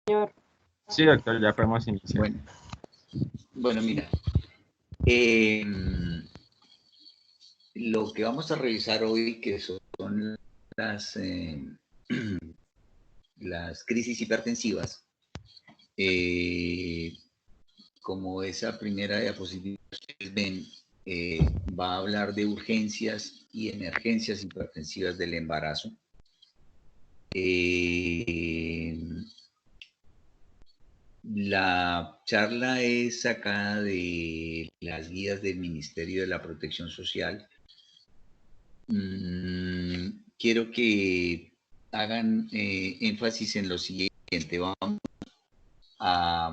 Señor. Sí, doctor, ya podemos iniciar. Bueno, mira, eh, lo que vamos a revisar hoy, que son las, las crisis hipertensivas, como esa primera diapositiva que ustedes ven, va a hablar de urgencias y emergencias hipertensivas del embarazo. La charla es sacada de las guías del Ministerio de la Protección Social. Quiero que hagan énfasis en lo siguiente. Vamos a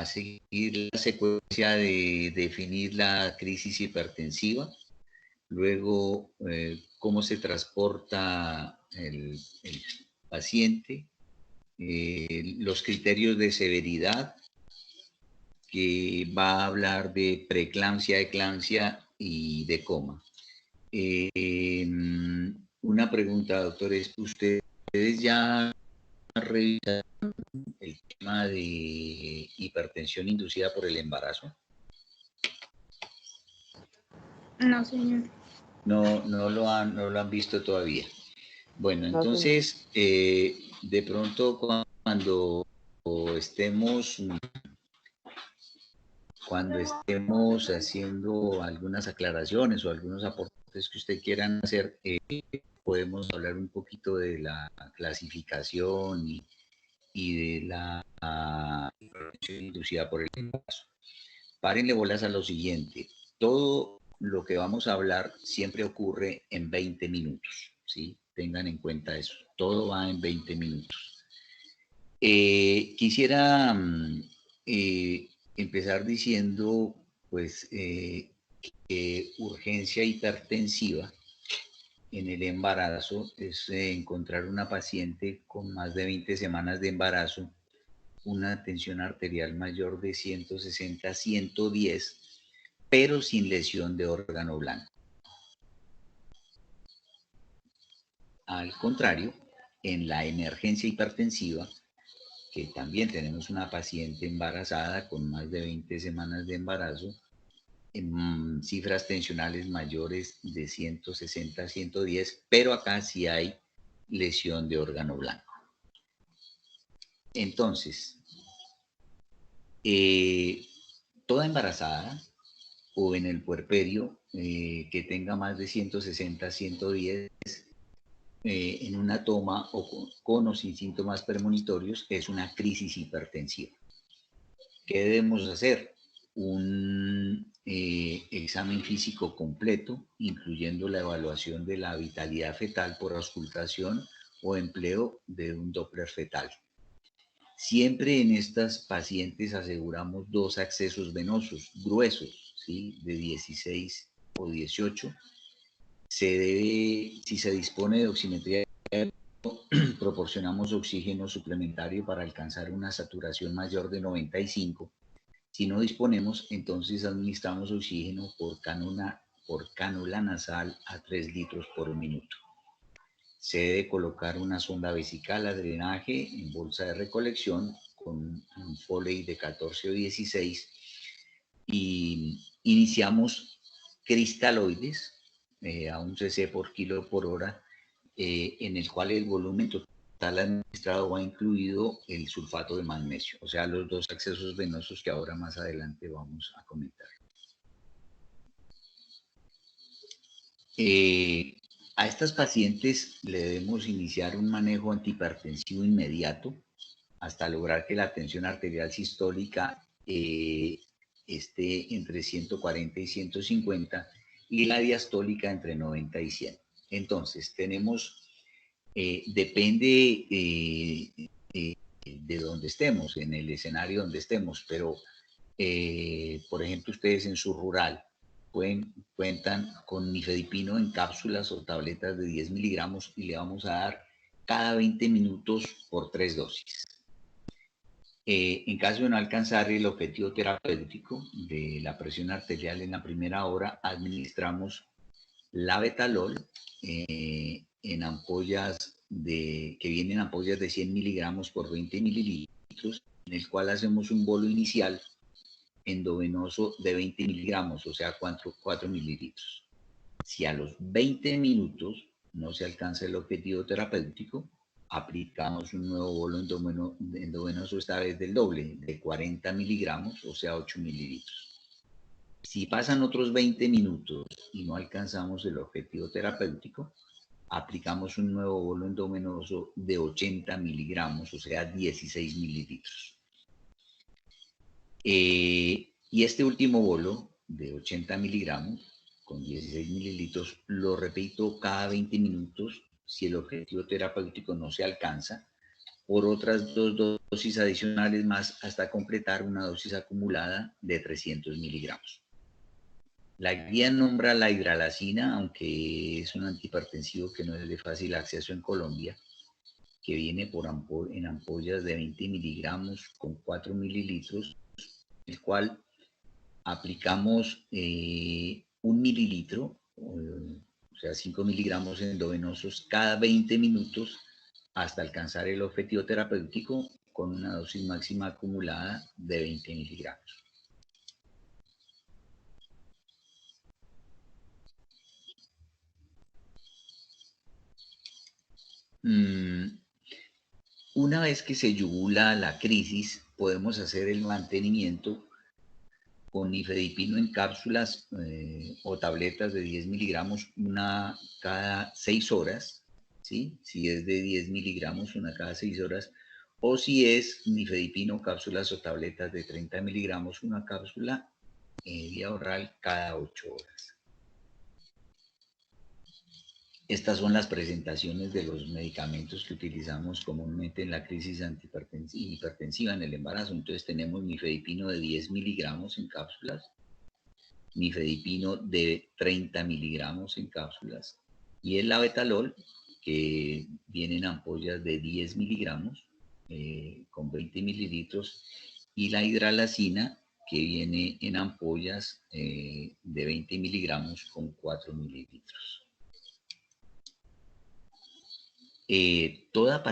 seguir la secuencia de definir la crisis hipertensiva, luego cómo se transporta el paciente, los criterios de severidad, que va a hablar de preeclampsia, eclampsia y de coma. Una pregunta, doctores, ¿ustedes ya revisaron el tema de hipertensión inducida por el embarazo? No, señor. No lo han visto todavía. Bueno, entonces, de pronto cuando estemos haciendo algunas aclaraciones o algunos aportes que usted quieran hacer, podemos hablar un poquito de la clasificación y de la hipertensión inducida por el embarazo. Párenle bolas a lo siguiente. Todo lo que vamos a hablar siempre ocurre en 20 minutos, ¿sí? Tengan en cuenta eso. Todo va en 20 minutos. Quisiera empezar diciendo, pues, que urgencia hipertensiva en el embarazo es encontrar una paciente con más de 20 semanas de embarazo, una tensión arterial mayor de 160 a 110, pero sin lesión de órgano blanco. Al contrario, en la emergencia hipertensiva, que también tenemos una paciente embarazada con más de 20 semanas de embarazo, en cifras tensionales mayores de 160 a 110, pero acá sí hay lesión de órgano blanco. Entonces, toda embarazada o en el puerperio que tenga más de 160 a 110 en una toma o con o sin síntomas premonitorios es una crisis hipertensiva. ¿Qué debemos hacer? Un examen físico completo, incluyendo la evaluación de la vitalidad fetal por auscultación o empleo de un Doppler fetal. Siempre en estas pacientes aseguramos 2 accesos venosos gruesos, ¿sí? De 16 o 18. Si se dispone de oximetría, proporcionamos oxígeno suplementario para alcanzar una saturación mayor de 95. Si no disponemos, entonces administramos oxígeno por cánula nasal a 3 litros por minuto. Se debe colocar una sonda vesical a drenaje en bolsa de recolección con un Foley de 14 o 16 y iniciamos cristaloides a un cc por kilo por hora, en el cual el volumen total administrado va incluido el sulfato de magnesio, o sea, los 2 accesos venosos que ahora más adelante vamos a comentar. A estas pacientes le debemos iniciar un manejo antihipertensivo inmediato hasta lograr que la tensión arterial sistólica esté entre 140 y 150 y la diastólica entre 90 y 100. Entonces, tenemos, depende de donde estemos, en el escenario donde estemos, pero, por ejemplo, ustedes en su rural cuentan con nifedipino en cápsulas o tabletas de 10 miligramos y le vamos a dar cada 20 minutos por 3 dosis. En caso de no alcanzar el objetivo terapéutico de la presión arterial en la primera hora, administramos labetalol en ampollas que vienen ampollas de 100 miligramos por 20 mililitros, en el cual hacemos un bolo inicial endovenoso de 20 miligramos, o sea, 4 mililitros. Si a los 20 minutos no se alcanza el objetivo terapéutico, aplicamos un nuevo bolo endovenoso, esta vez del doble, de 40 miligramos, o sea, 8 mililitros. Si pasan otros 20 minutos y no alcanzamos el objetivo terapéutico, aplicamos un nuevo bolo endovenoso de 80 miligramos, o sea, 16 mililitros. Y este último bolo de 80 miligramos, con 16 mililitros, lo repito cada 20 minutos si el objetivo terapéutico no se alcanza, por otras 2 dosis adicionales más hasta completar una dosis acumulada de 300 miligramos. La guía nombra la hidralazina, aunque es un antihipertensivo que no es de fácil acceso en Colombia, que viene en ampollas de 20 miligramos con 4 mililitros, el cual aplicamos 1 mililitro, o sea, 5 miligramos endovenosos cada 20 minutos hasta alcanzar el objetivo terapéutico con una dosis máxima acumulada de 20 miligramos. Una vez que se yugula la crisis, podemos hacer el mantenimiento con nifedipino en cápsulas o tabletas de 10 miligramos, una cada 6 horas, ¿sí? Si es de 10 miligramos, una cada 6 horas, o si es nifedipino, cápsulas o tabletas de 30 miligramos, una cápsula vía oral cada 8 horas. Estas son las presentaciones de los medicamentos que utilizamos comúnmente en la crisis hipertensiva en el embarazo. Entonces tenemos nifedipino de 10 miligramos en cápsulas, nifedipino de 30 miligramos en cápsulas y el labetalol, que viene en ampollas de 10 miligramos con 20 mililitros, y la hidralazina, que viene en ampollas de 20 miligramos con 4 mililitros. Toda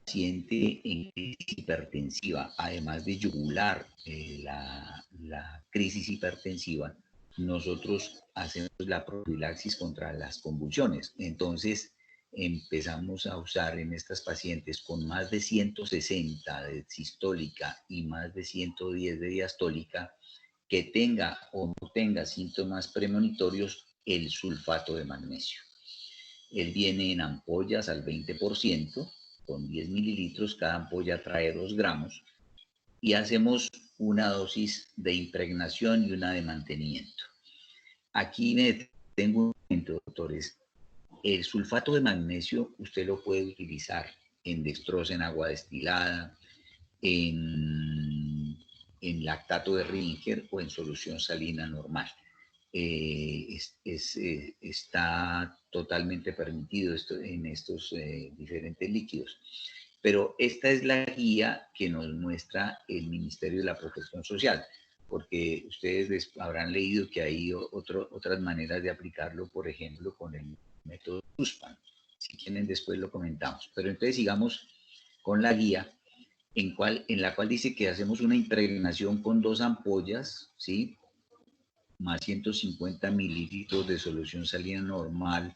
paciente en crisis hipertensiva, además de yugular la crisis hipertensiva, nosotros hacemos la profilaxis contra las convulsiones. Entonces, empezamos a usar en estas pacientes con más de 160 de sistólica y más de 110 de diastólica, que tenga o no tenga síntomas premonitorios, el sulfato de magnesio. Él viene en ampollas al 20%, con 10 mililitros, cada ampolla trae 2 gramos, y hacemos una dosis de impregnación y una de mantenimiento. Aquí me detengo un momento, doctores. El sulfato de magnesio usted lo puede utilizar en dextrosa en agua destilada, en lactato de Ringer o en solución salina normal. Está totalmente permitido esto en estos diferentes líquidos. Pero esta es la guía que nos muestra el Ministerio de la Protección Social, porque ustedes habrán leído que hay otras maneras de aplicarlo, por ejemplo, con el método Sussman. Si quieren, después lo comentamos. Pero entonces sigamos con la guía, en la cual dice que hacemos una impregnación con 2 ampollas, ¿sí?, más 150 mililitros de solución salina normal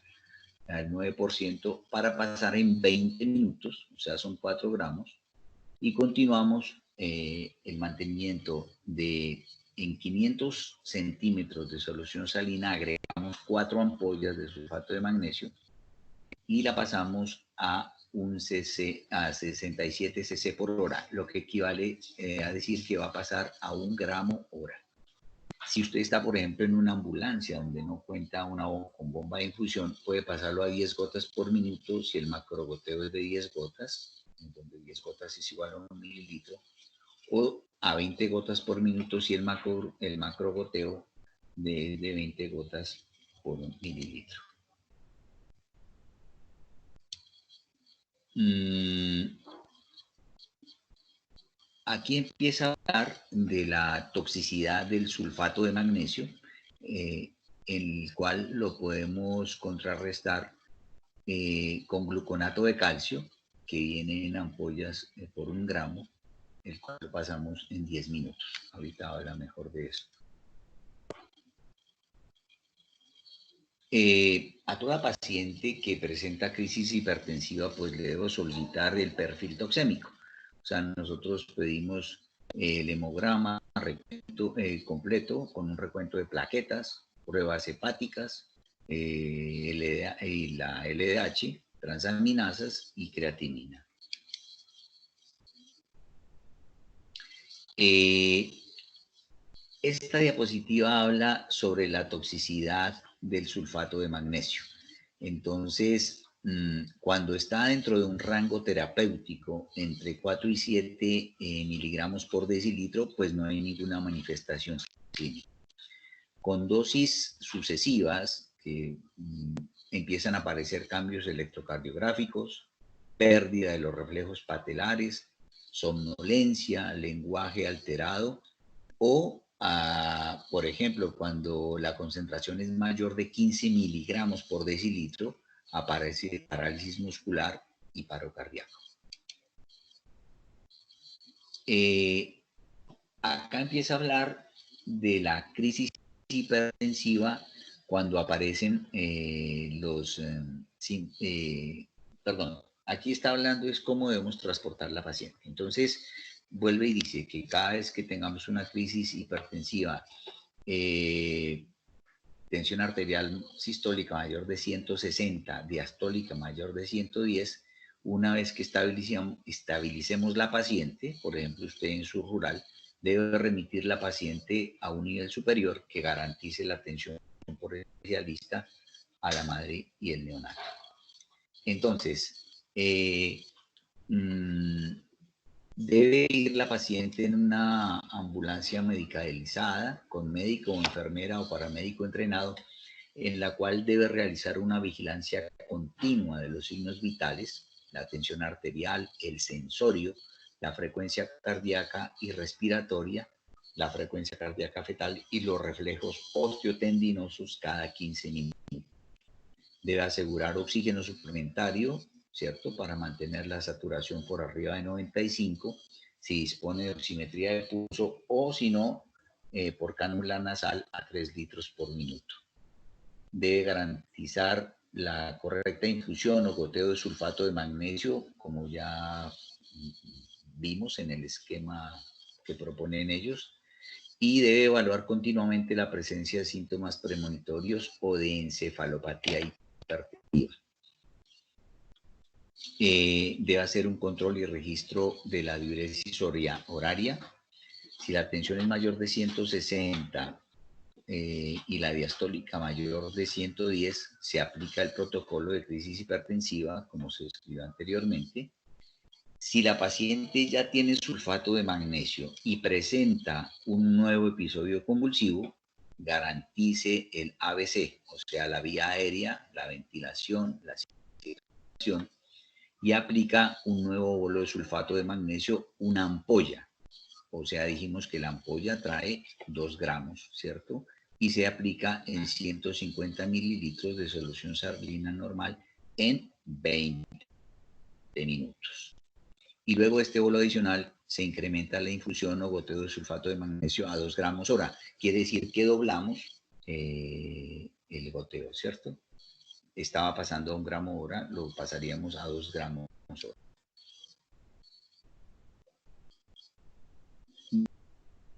al 9% para pasar en 20 minutos, o sea, son 4 gramos, y continuamos el mantenimiento en 500 centímetros de solución salina, agregamos 4 ampollas de sulfato de magnesio y la pasamos a un cc, a 67 cc por hora, lo que equivale a decir que va a pasar a 1 gramo hora. Si usted está, por ejemplo, en una ambulancia donde no cuenta con bomba de infusión, puede pasarlo a 10 gotas por minuto si el macrogoteo es de 10 gotas, en donde 10 gotas es igual a 1 mililitro, o a 20 gotas por minuto si el macrogoteo de 20 gotas por 1 mililitro. Aquí empieza a hablar de la toxicidad del sulfato de magnesio, el cual lo podemos contrarrestar con gluconato de calcio, que viene en ampollas por 1 gramo, el cual lo pasamos en 10 minutos. Ahorita habla mejor de eso. A toda paciente que presenta crisis hipertensiva, pues le debo solicitar el perfil toxémico. O sea, nosotros pedimos el hemograma completo con un recuento de plaquetas, pruebas hepáticas, la LDH, transaminasas y creatinina. Esta diapositiva habla sobre la toxicidad del sulfato de magnesio. Entonces, cuando está dentro de un rango terapéutico entre 4 y 7 miligramos por decilitro, pues no hay ninguna manifestación clínica. Con dosis sucesivas, que empiezan a aparecer cambios electrocardiográficos, pérdida de los reflejos patelares, somnolencia, lenguaje alterado, o, por ejemplo, cuando la concentración es mayor de 15 miligramos por decilitro, aparece parálisis muscular y paro cardíaco. Acá empieza a hablar de la crisis hipertensiva cuando aparecen aquí está hablando es cómo debemos transportar la paciente. Entonces, vuelve y dice que cada vez que tengamos una crisis hipertensiva, tensión arterial sistólica mayor de 160, diastólica mayor de 110, una vez que estabilicemos la paciente, por ejemplo, usted en su rural, debe remitir la paciente a un nivel superior que garantice la atención por el especialista a la madre y el neonato. Entonces, debe ir la paciente en una ambulancia medicalizada con médico o enfermera o paramédico entrenado, en la cual debe realizar una vigilancia continua de los signos vitales, la tensión arterial, el sensorio, la frecuencia cardíaca y respiratoria, la frecuencia cardíaca fetal y los reflejos osteotendinosos cada 15 minutos. Debe asegurar oxígeno suplementario, ¿cierto? Para mantener la saturación por arriba de 95, si dispone de oximetría de pulso o si no, por cánula nasal a 3 litros por minuto. Debe garantizar la correcta infusión o goteo de sulfato de magnesio, como ya vimos en el esquema que proponen ellos, y debe evaluar continuamente la presencia de síntomas premonitorios o de encefalopatía hipertensiva. Debe hacer un control y registro de la diuresis horaria. Si la tensión es mayor de 160 y la diastólica mayor de 110, se aplica el protocolo de crisis hipertensiva, como se describió anteriormente. Si la paciente ya tiene sulfato de magnesio y presenta un nuevo episodio convulsivo, garantice el ABC, o sea, la vía aérea, la ventilación, la circulación, y aplica un nuevo bolo de sulfato de magnesio, una ampolla. O sea, dijimos que la ampolla trae 2 gramos, ¿cierto? Y se aplica en 150 mililitros de solución salina normal en 20 minutos. Y luego este bolo adicional se incrementa la infusión o goteo de sulfato de magnesio a 2 gramos hora. Quiere decir que doblamos el goteo, ¿cierto? Estaba pasando a 1 gramo hora, lo pasaríamos a 2 gramos hora.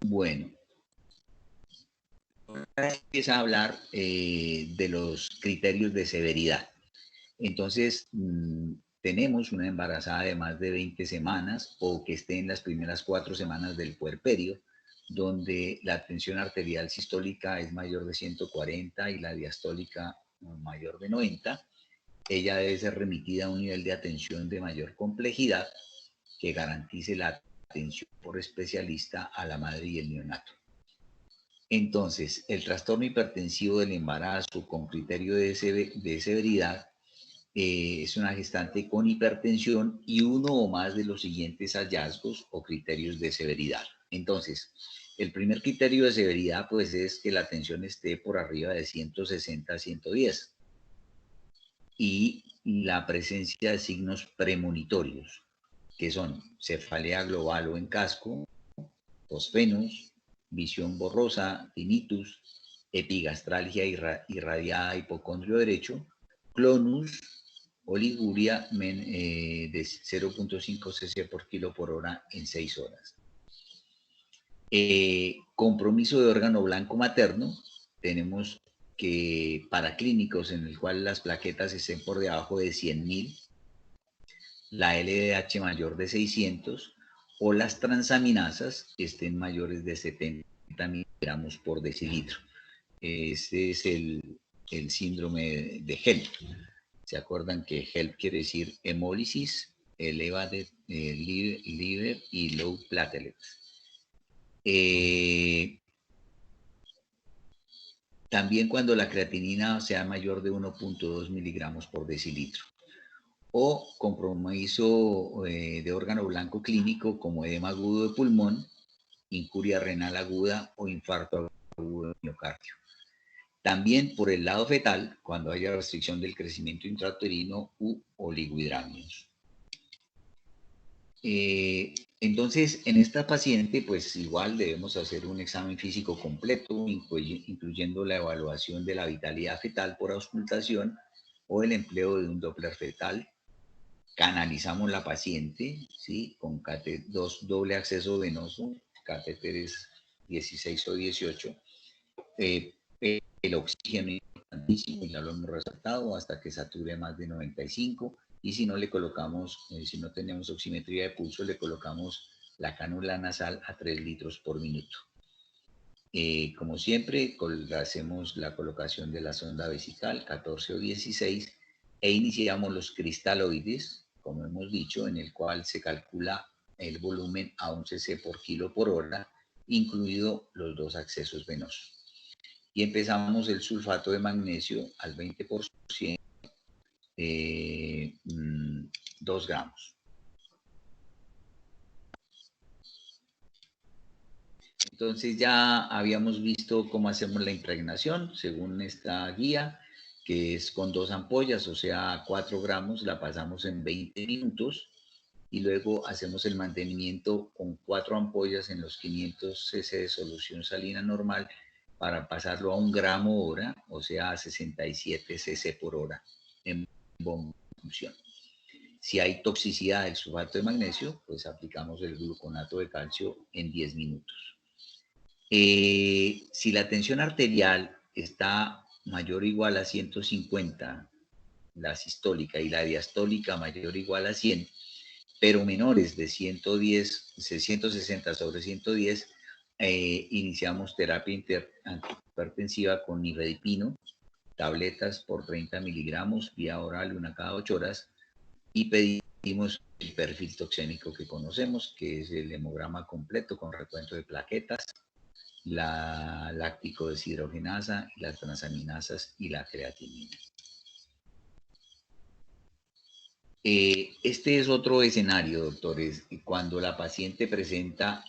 Bueno, ahora empieza a hablar de los criterios de severidad. Entonces, tenemos una embarazada de más de 20 semanas o que esté en las primeras 4 semanas del puerperio, donde la tensión arterial sistólica es mayor de 140 y la diastólica mayor de 90. Ella debe ser remitida a un nivel de atención de mayor complejidad que garantice la atención por especialista a la madre y el neonato. Entonces, el trastorno hipertensivo del embarazo con criterio de severidad es una gestante con hipertensión y uno o más de los siguientes hallazgos o criterios de severidad. Entonces, el primer criterio de severidad pues es que la tensión esté por arriba de 160 a 110. y la presencia de signos premonitorios, que son cefalea global o en casco, fosfenos, visión borrosa, tinnitus, epigastralgia irradiada, hipocondrio derecho, clonus, oliguria de 0.5 cc por kilo por hora en 6 horas. Compromiso de órgano blanco materno, tenemos que paraclínicos en el cual las plaquetas estén por debajo de 100.000, la LDH mayor de 600 o las transaminasas estén mayores de 70 miligramos por decilitro. Este es el síndrome de HELP. ¿Se acuerdan que HELP quiere decir hemólisis, elevated liver y low platelets? También cuando la creatinina sea mayor de 1.2 miligramos por decilitro. O compromiso de órgano blanco clínico como edema agudo de pulmón, incuria renal aguda o infarto agudo de miocardio. También por el lado fetal, cuando haya restricción del crecimiento intrauterino u oligohidramios. Entonces, en esta paciente, pues igual debemos hacer un examen físico completo, incluyendo la evaluación de la vitalidad fetal por auscultación o el empleo de un Doppler fetal. Canalizamos la paciente, ¿sí? Con doble acceso venoso, catéteres 16 o 18. El oxígeno es importantísimo, ya lo hemos resaltado, hasta que sature más de 95. Y si no le colocamos, si no tenemos oximetría de pulso, le colocamos la cánula nasal a 3 litros por minuto. Como siempre, hacemos la colocación de la sonda vesical 14 o 16 e iniciamos los cristaloides, como hemos dicho, en el cual se calcula el volumen a 1 cc por kilo por hora, incluido los 2 accesos venosos. Y empezamos el sulfato de magnesio al 20%, 2 gramos. Entonces ya habíamos visto cómo hacemos la impregnación según esta guía, que es con 2 ampollas, o sea, 4 gramos, la pasamos en 20 minutos y luego hacemos el mantenimiento con 4 ampollas en los 500 cc de solución salina normal para pasarlo a 1 gramo hora, o sea, a 67 cc por hora en bomba de función. Si hay toxicidad del sulfato de magnesio, pues aplicamos el gluconato de calcio en 10 minutos. Si la tensión arterial está mayor o igual a 150, la sistólica, y la diastólica mayor o igual a 100, pero menores de 160 sobre 110, iniciamos terapia antihipertensiva con nifedipino, tabletas por 30 miligramos, vía oral, 1 cada 8 horas, y pedimos el perfil toxémico que conocemos, que es el hemograma completo con recuento de plaquetas, la láctico deshidrogenasa, las transaminasas y la creatinina. Este es otro escenario, doctores, cuando la paciente presenta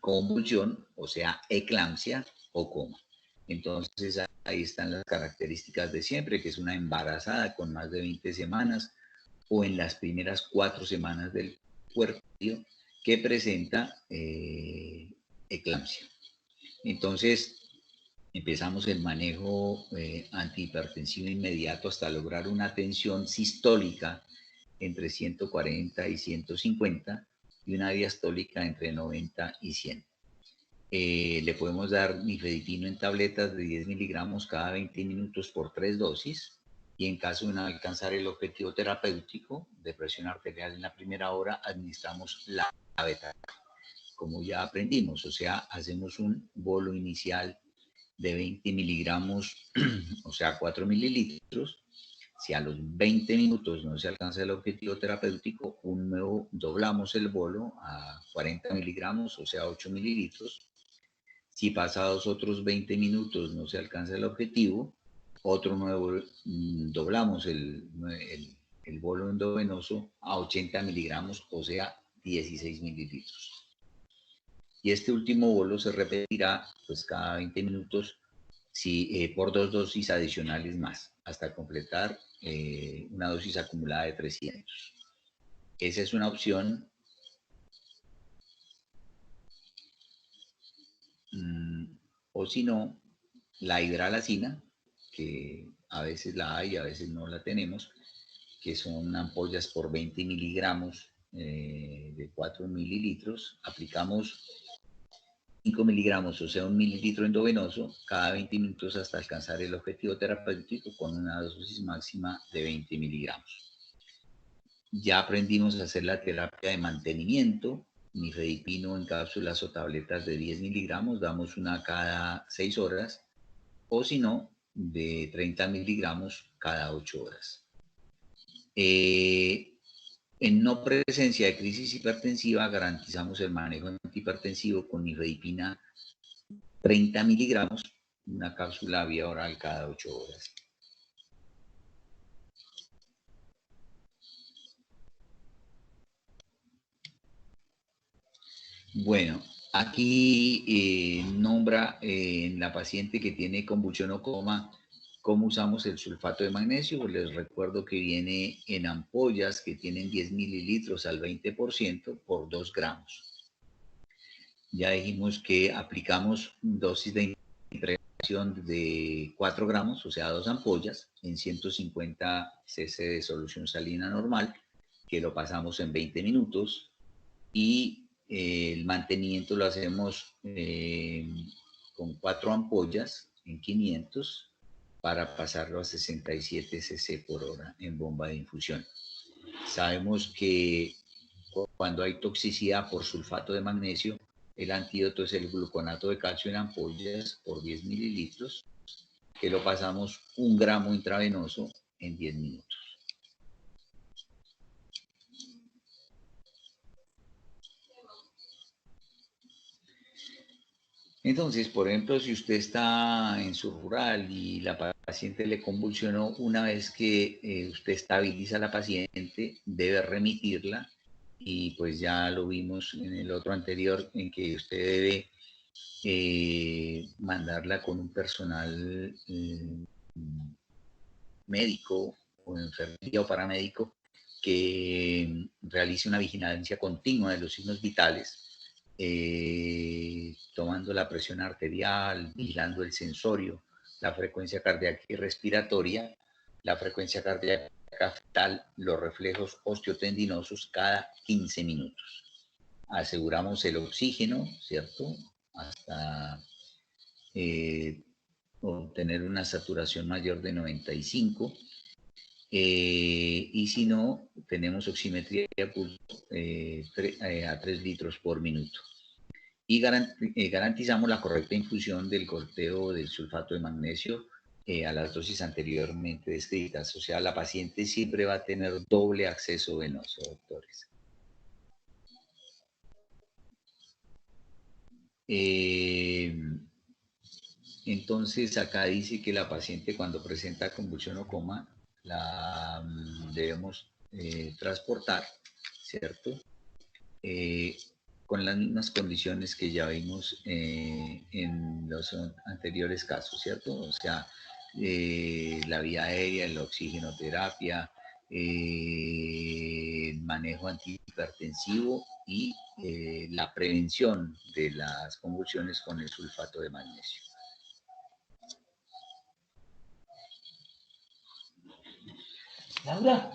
convulsión, o sea, eclampsia o coma. Entonces ahí están las características de siempre, que es una embarazada con más de 20 semanas o en las primeras 4 semanas del puerperio que presenta eclampsia. Entonces empezamos el manejo antihipertensivo inmediato hasta lograr una tensión sistólica entre 140 y 150 y una diastólica entre 90 y 100. Le podemos dar nifedipino en tabletas de 10 miligramos cada 20 minutos por 3 dosis y en caso de no alcanzar el objetivo terapéutico de presión arterial en la primera hora, administramos la beta, como ya aprendimos, o sea, hacemos un bolo inicial de 20 miligramos, o sea, 4 mililitros. Si a los 20 minutos no se alcanza el objetivo terapéutico, doblamos el bolo a 40 miligramos, o sea, 8 mililitros. Si pasados otros 20 minutos no se alcanza el objetivo, doblamos el bolo endovenoso a 80 miligramos, o sea, 16 mililitros. Y este último bolo se repetirá pues cada 20 minutos por 2 dosis adicionales más, hasta completar una dosis acumulada de 300. Esa es una opción. O si no, la hidralacina, que a veces la hay, a veces no la tenemos, que son ampollas por 20 miligramos de 4 mililitros. Aplicamos 5 miligramos, o sea, 1 mililitro endovenoso, cada 20 minutos hasta alcanzar el objetivo terapéutico con una dosis máxima de 20 miligramos. Ya aprendimos a hacer la terapia de mantenimiento, nifedipino en cápsulas o tabletas de 10 miligramos, damos una cada 6 horas, o si no, de 30 miligramos cada 8 horas. En no presencia de crisis hipertensiva, garantizamos el manejo antihipertensivo con nifedipina 30 miligramos, una cápsula vía oral cada 8 horas. Bueno, aquí nombra en la paciente que tiene convulsión o coma cómo usamos el sulfato de magnesio. Pues les recuerdo que viene en ampollas que tienen 10 mililitros al 20% por 2 gramos. Ya dijimos que aplicamos dosis de impregnación de 4 gramos, o sea, 2 ampollas, en 150 cc de solución salina normal, que lo pasamos en 20 minutos, y el mantenimiento lo hacemos con 4 ampollas en 500 para pasarlo a 67 cc por hora en bomba de infusión. Sabemos que cuando hay toxicidad por sulfato de magnesio, el antídoto es el gluconato de calcio en ampollas por 10 mililitros, que lo pasamos 1 gramo intravenoso en 10 minutos. Entonces, por ejemplo, si usted está en su rural y la paciente le convulsionó, una vez que usted estabiliza a la paciente, debe remitirla, y pues ya lo vimos en el otro anterior, en que usted debe mandarla con un personal médico o enfermería o paramédico que realice una vigilancia continua de los signos vitales, tomando la presión arterial, vigilando el sensorio, la frecuencia cardíaca y respiratoria, la frecuencia cardíaca fetal, los reflejos osteotendinosos cada 15 minutos. Aseguramos el oxígeno, ¿cierto? Hasta obtener una saturación mayor de 95. Y si no, tenemos oximetría de pulso a 3 litros por minuto. Y garantizamos la correcta infusión del goteo del sulfato de magnesio a las dosis anteriormente descritas. O sea, la paciente siempre va a tener doble acceso venoso, doctores. Entonces, acá dice que la paciente, cuando presenta convulsión o coma, la debemos transportar, ¿cierto? Con las mismas condiciones que ya vimos en los anteriores casos, ¿cierto? O sea, la vía aérea, la oxigenoterapia, el manejo antihipertensivo y la prevención de las convulsiones con el sulfato de magnesio. Laura.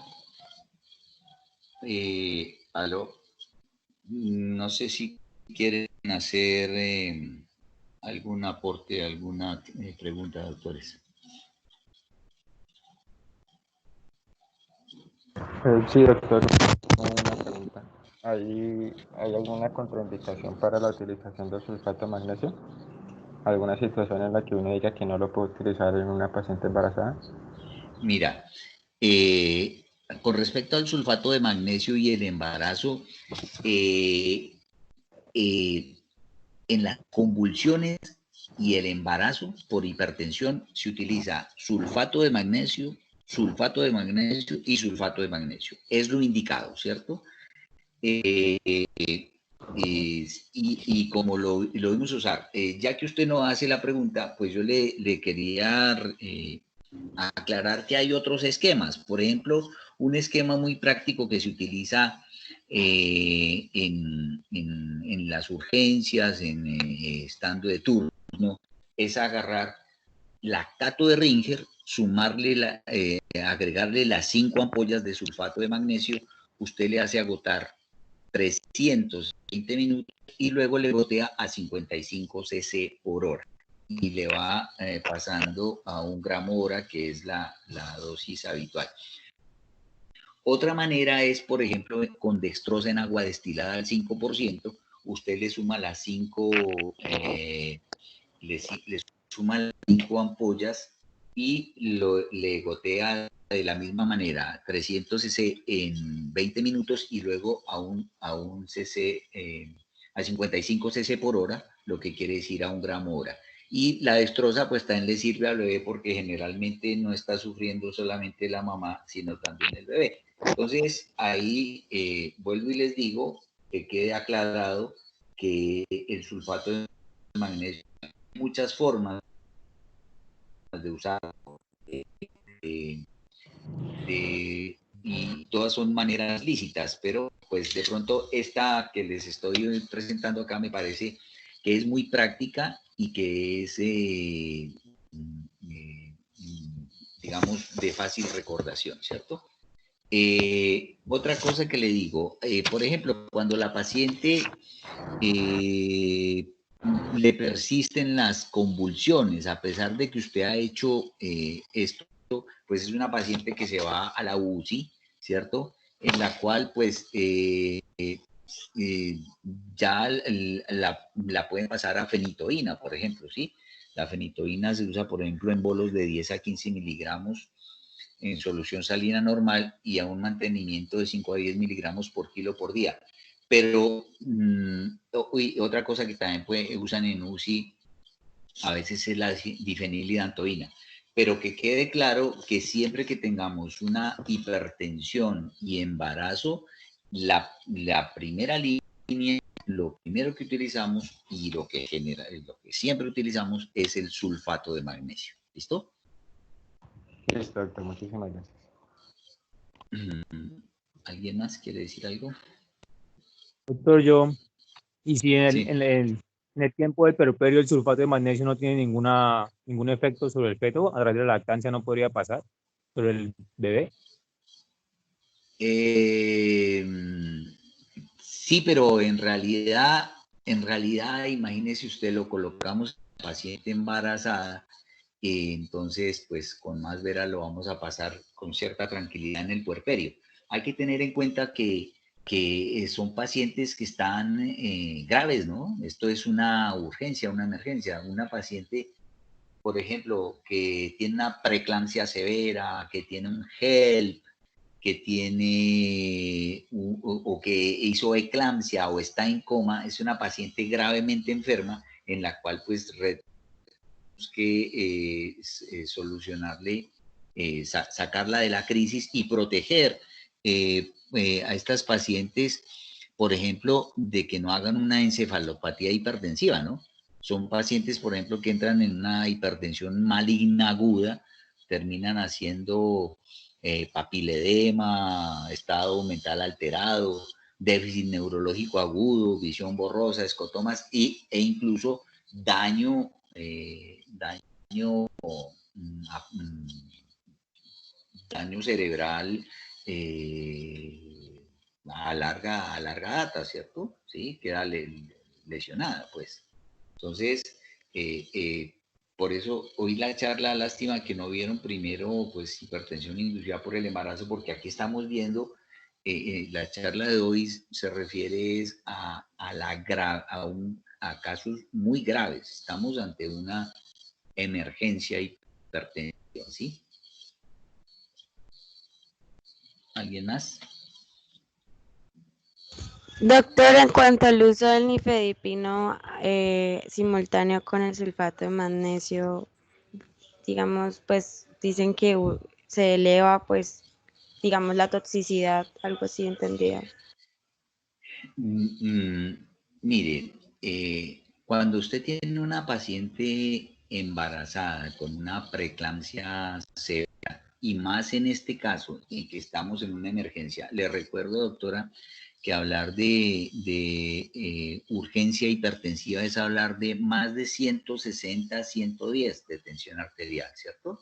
Aló. No sé si quieren hacer algún aporte, alguna pregunta, doctores. Sí, doctor, una pregunta. ¿Hay alguna contraindicación para la utilización del sulfato de magnesio? ¿Alguna situación en la que uno diga que no lo puede utilizar en una paciente embarazada? Mira, con respecto al sulfato de magnesio y el embarazo, en las convulsiones y el embarazo por hipertensión se utiliza sulfato de magnesio y sulfato de magnesio. Es lo indicado, ¿cierto? Y como lo debemos usar, ya que usted no hace la pregunta, pues yo le quería Aclarar que hay otros esquemas. Por ejemplo, un esquema muy práctico que se utiliza en las urgencias, estando de turno, es agarrar lactato de Ringer, agregarle las 5 ampollas de sulfato de magnesio, usted le hace agotar 320 minutos y luego le gotea a 55 cc por hora y le va pasando a 1 gramo hora, que es la dosis habitual. Otra manera es, por ejemplo, con dextrosa en agua destilada al 5%, usted le suma las 5 le suma las 5 ampollas y le gotea de la misma manera 300 cc en 20 minutos y luego a un cc, a 55 cc por hora, lo que quiere decir a 1 gramo hora. Y la dextrosa pues también le sirve al bebé porque generalmente no está sufriendo solamente la mamá, sino también el bebé. Entonces ahí vuelvo y les digo que quede aclarado que el sulfato de magnesio muchas formas de usar y todas son maneras lícitas, pero pues de pronto esta que les estoy presentando acá me parece que es muy práctica y que es, digamos, de fácil recordación, ¿cierto? Otra cosa que le digo, por ejemplo, cuando la paciente le persisten las convulsiones, a pesar de que usted ha hecho esto, pues es una paciente que se va a la UCI, ¿cierto? En la cual pues ya la pueden pasar a fenitoína, por ejemplo, ¿sí? La fenitoína se usa, por ejemplo, en bolos de 10 a 15 miligramos en solución salina normal y a un mantenimiento de 5 a 10 miligramos por kilo por día. Pero otra cosa que también usan en UCI a veces es la difenilidantoína. Pero que quede claro que siempre que tengamos una hipertensión y embarazo, la primera línea, lo primero que utilizamos y lo que siempre utilizamos es el sulfato de magnesio. ¿Listo? Listo, doctor, muchísimas gracias. ¿Alguien más quiere decir algo? Doctor, y si Sí. en el tiempo del puerperio el sulfato de magnesio no tiene ningún efecto sobre el feto, a través de la lactancia no podría pasar sobre el bebé. Sí, pero en realidad, imagínese usted, lo colocamos a la paciente embarazada, entonces, pues con más veras lo vamos a pasar con cierta tranquilidad en el puerperio. Hay que tener en cuenta que son pacientes que están graves, ¿no? Esto es una urgencia, una emergencia. Una paciente, por ejemplo, que tiene una preeclampsia severa, que tiene un HELP, que tiene o que hizo eclampsia o está en coma, es una paciente gravemente enferma en la cual pues tenemos que solucionarle, sacarla de la crisis y proteger a estas pacientes, por ejemplo, de que no hagan una encefalopatía hipertensiva, ¿no? Son pacientes, por ejemplo, que entran en una hipertensión maligna aguda, terminan haciendo papiledema, estado mental alterado, déficit neurológico agudo, visión borrosa, escotomas e incluso daño cerebral a larga data, ¿cierto? Sí, queda lesionada, pues. Entonces, por eso hoy la charla, lástima que no vieron primero, pues, hipertensión inducida por el embarazo, porque aquí estamos viendo, la charla de hoy se refiere a casos muy graves. Estamos ante una emergencia hipertensiva, ¿sí? ¿Alguien más? Doctor, en cuanto al uso del nifedipino simultáneo con el sulfato de magnesio, digamos, pues dicen que se eleva, pues, digamos, la toxicidad, algo así entendida. Mire, cuando usted tiene una paciente embarazada con una preeclampsia severa, y más en este caso en que estamos en una emergencia, le recuerdo, doctora, que hablar de urgencia hipertensiva es hablar de más de 160, 110 de tensión arterial, ¿cierto?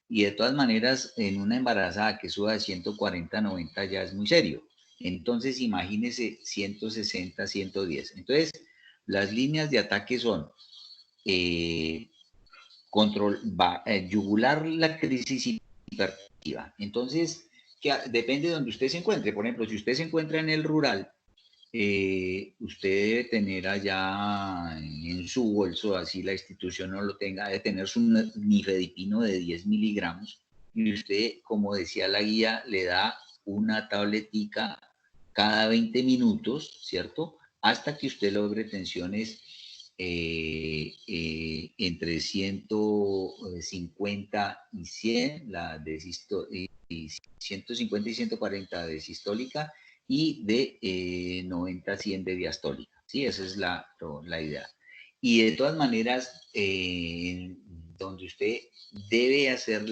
Y de todas maneras, en una embarazada que suba de 140 90 ya es muy serio. Entonces, imagínese 160, 110. Entonces, las líneas de ataque son yugular la crisis hipertensiva. Entonces, depende de donde usted se encuentre. Por ejemplo, si usted se encuentra en el rural, usted debe tener allá en su bolso, así la institución no lo tenga, debe tener su nifedipino de 10 miligramos, y usted, como decía la guía, le da una tabletica cada 20 minutos, ¿cierto? Hasta que usted logre tensiones entre 150 y 100, la de 150 y 140 de sistólica, y de 90 a 100 de diastólica. Sí, esa es la idea. Y de todas maneras, donde usted debe hacer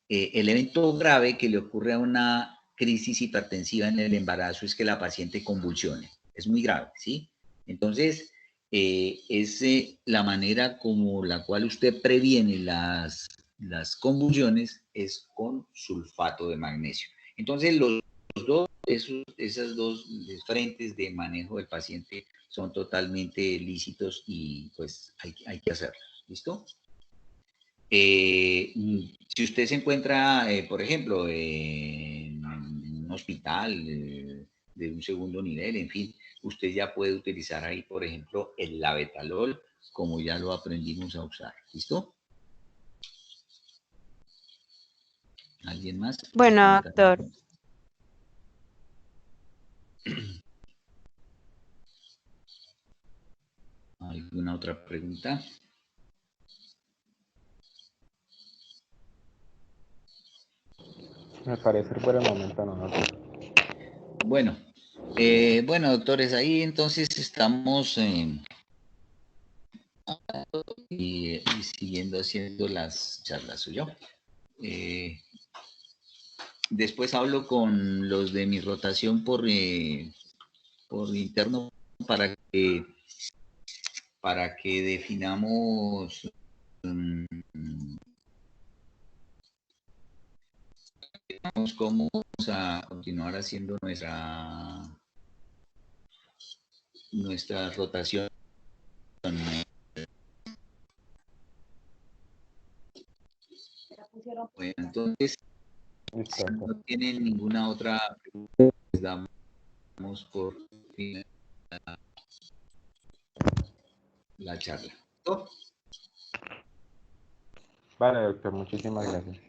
el evento grave que le ocurre a una crisis hipertensiva en el embarazo es que la paciente convulsione. Es muy grave, ¿sí? Entonces, es la manera como la cual usted previene las convulsiones es con sulfato de magnesio. Entonces, esas dos frentes de manejo del paciente son totalmente lícitos y pues hay que hacerlo. ¿Listo? Si usted se encuentra, por ejemplo, en un hospital de un segundo nivel, en fin, usted ya puede utilizar ahí, por ejemplo, el labetalol, como ya lo aprendimos a usar. ¿Listo? ¿Alguien más? Bueno, doctor, ¿Alguna otra pregunta? Me parece por el momento no. Bueno, bueno, doctores, ahí entonces estamos y siguiendo haciendo las charlas, ¿o yo? Después hablo con los de mi rotación por interno para que definamos cómo vamos a continuar haciendo nuestra rotación. Bueno, entonces, si no tienen ninguna otra pregunta, les damos por fin la charla. Vale, doctor, muchísimas gracias.